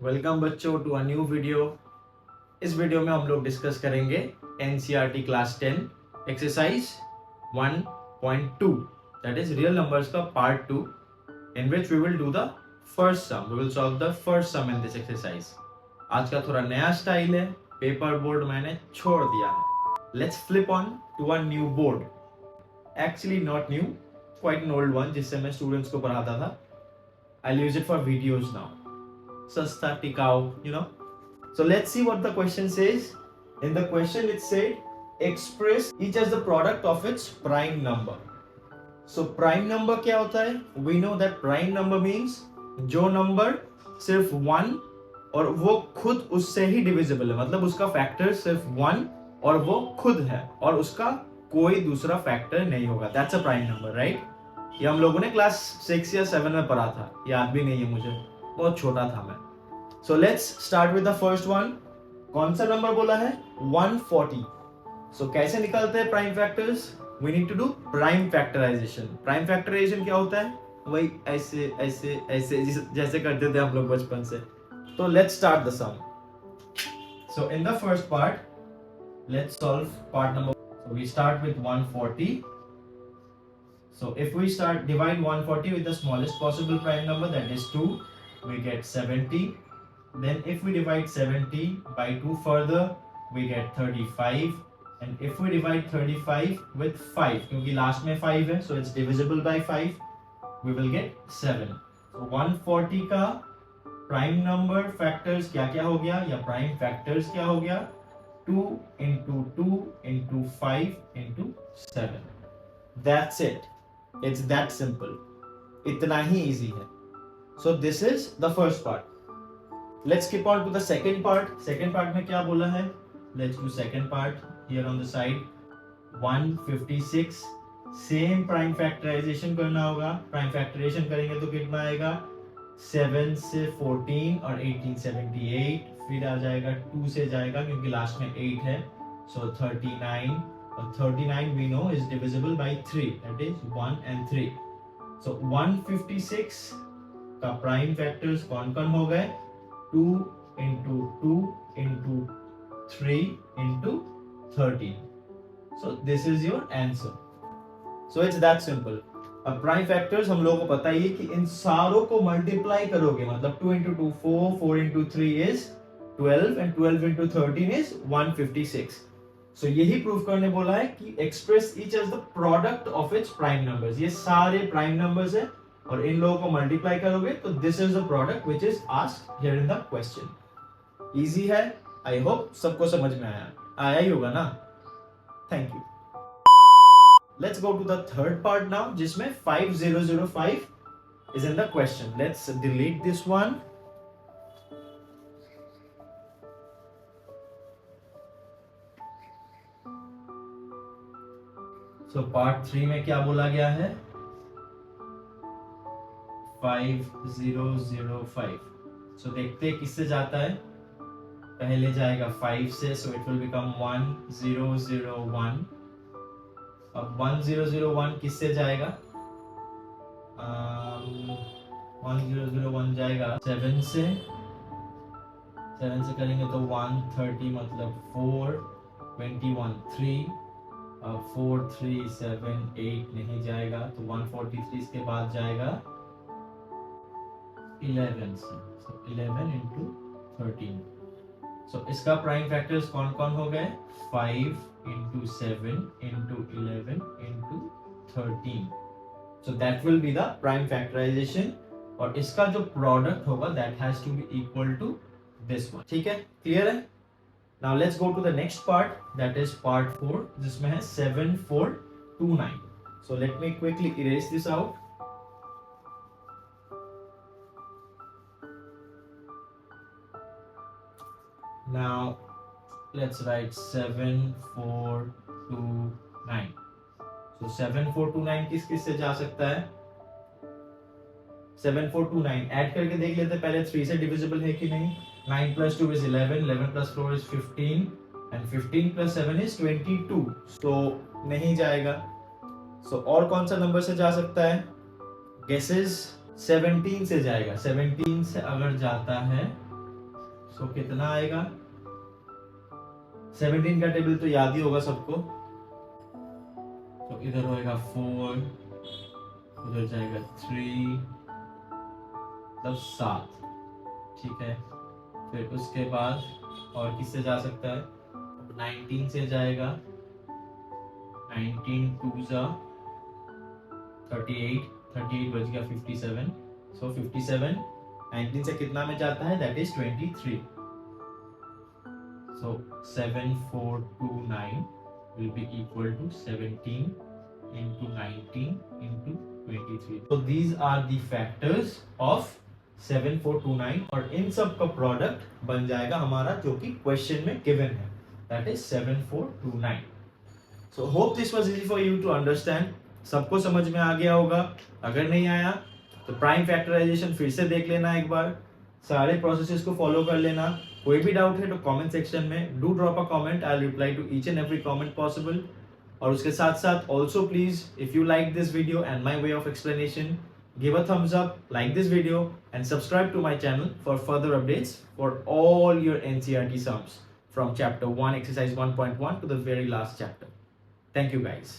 Welcome बच्चों to a new video. इस video में हम लोग डिस्कस करेंगे NCERT class 10 exercise 1.2 that is real numbers का part 2 in which we will do the first sum. We will solve the first sum in this exercise. आज का थोड़ा नया स्टाइल है, पेपर बोर्ड मैंने छोड़ दिया है। Let's flip on to a new board, actually not new, quite an old one जिससे मैं स्टूडेंट्स को पढ़ाता था। I'll use it for videos now. Sasta tikau, So let's see what the question says. In the question it said, express each as the product of its prime number. So prime number क्या होता है? We know that prime number means जो number सिर्फ 1 और वो खुद उससे ही divisible है, मतलब उसका factor सिर्फ 1 और वो खुद है और उसका कोई दूसरा factor नहीं होगा. That's a prime number, right? ये हम लोगों ने क्लास 6 या 7 में पढ़ा था, याद भी नहीं है मुझे, बहुत छोटा था मैं. So let's start with the first one. कौन सा नंबर बोला है? 140. सो कैसे निकालते हैं prime factors? We need to do prime factorisation. Prime factorisation क्या होता है? वही ऐसे ऐसे ऐसे जैसे करते थे हम लोग बचपन से. तो let's start the sum. So in the first part let's solve part number. So we start with 140. So if we start divide 140 with the smallest possible prime number, that is 2, we get 70. Then if we divide 70 by 2 further, we get 35. And if we divide 35 with 5, क्योंकि last में 5 है, so it's divisible by 5, we will get 7. So 140 का prime number factors क्या क्या हो गया या prime factors क्या हो गया? 2 into 2 into 5 into 7. That's it. It's that simple. इतना ही easy है. So this is the first part. Let's skip on to the second part. Second part में क्या बोला है? Let's do second part here on the side. 156. Same prime factorization करना होगा. Prime factorization करेंगे तो कितना आएगा? 7 से 14 और 18 78. फिर आ जाएगा 2 से जाएगा क्योंकि लास्ट में 8 है. So 39. 39 we know is divisible by 3, that is 1 and 3. So 156 का prime factors कौन कौन हो गए? 2 into 2 into 3 into 13. So this is your answer. So it's that simple. अब prime factors हम लोगों को पता ही है कि इन सारों को multiply करोगे, मतलब 2 into 2 4, 4 into 3 is 12 and 12 into 13 is 156. So यही प्रूफ करने बोला है कि express each as the product of its prime numbers. ये सारे प्राइम नंबर्स है और इन लोगों को मल्टीप्लाई करोगे तो this is the product which is asked here in the question. Easy है. आई होप सबको समझ में आया ही होगा ना. Thank you. Let's go to the third part now जिसमें 5005 is in the question. Let's delete this one. So part 3 में क्या बोला गया है? 5005. So देखते हैं किससे जाता है. पहले जाएगा 5 से, so it will become 1001. अब 1001 किससे जाएगा? 1001 जाएगा 7 से. 7 से करेंगे तो 130 मतलब 4, 21 3. 4 3 7 8 नहीं जाएगा तो 143 इसके बाद जाएगा 11 से. So 11 into 13. So इसका प्राइम फैक्टर्स कौन कौन हो गए? 5 into 7 into 11 into 13. So that will be the prime factorization. और इसका जो प्रोडक्ट होगा that has to be equal to this one. ठीक है, क्लियर है? Now let's go to the next part, that is part 4, जिसमें है 7429. So let me quickly erase this out. Now let's write 7429. So 7429 किस किस से जा सकता है? 7429 ऐड करके देख लेते हैं पहले 3 से डिविजिबल है कि नहीं. 9 plus 2 is 11, 11 plus 4 is 15 and 15 plus 7 is 22. So नहीं जाएगा. So और कौन सा नंबर से जा सकता है? Guesses 17 से जाएगा. 17 से अगर जाता है सो कितना आएगा, 17 का टेबल तो याद ही होगा सबको। तो इधर होएगा 4, उधर जाएगा 3, मतलब 7, ठीक है। फिर उसके बाद और किससे जा सकता है, 19 से जाएगा, 19 2 जा 38, 38 बच गया 57, सो 57 19 से कितना में जाता है, that is 23। So 7429 will be equal to 17 into 19 into 23. So these are the factors of 7429 और इन सब का प्रोडक्ट बन जाएगा हमारा जो कि क्वेश्चन में गिवन है, that is 7429. So hope this was easy for you to understand. सबको समझ में आ गया होगा। अगर नहीं आया तो प्राइम फैक्टराइजेशन फिर से देख लेना एक बार, सारे प्रोसेसेस को फॉलो कर लेना। कोई भी डाउट है तो कमेंट सेक्शन में do drop a comment, I will reply to each and every comment possible. और उसके साथ साथ also please if you like this video and my way of explanation, give a thumbs up, like this video and subscribe to my channel for further updates for all your NCERT sums from chapter 1 exercise 1.1 to the very last chapter. Thank you guys.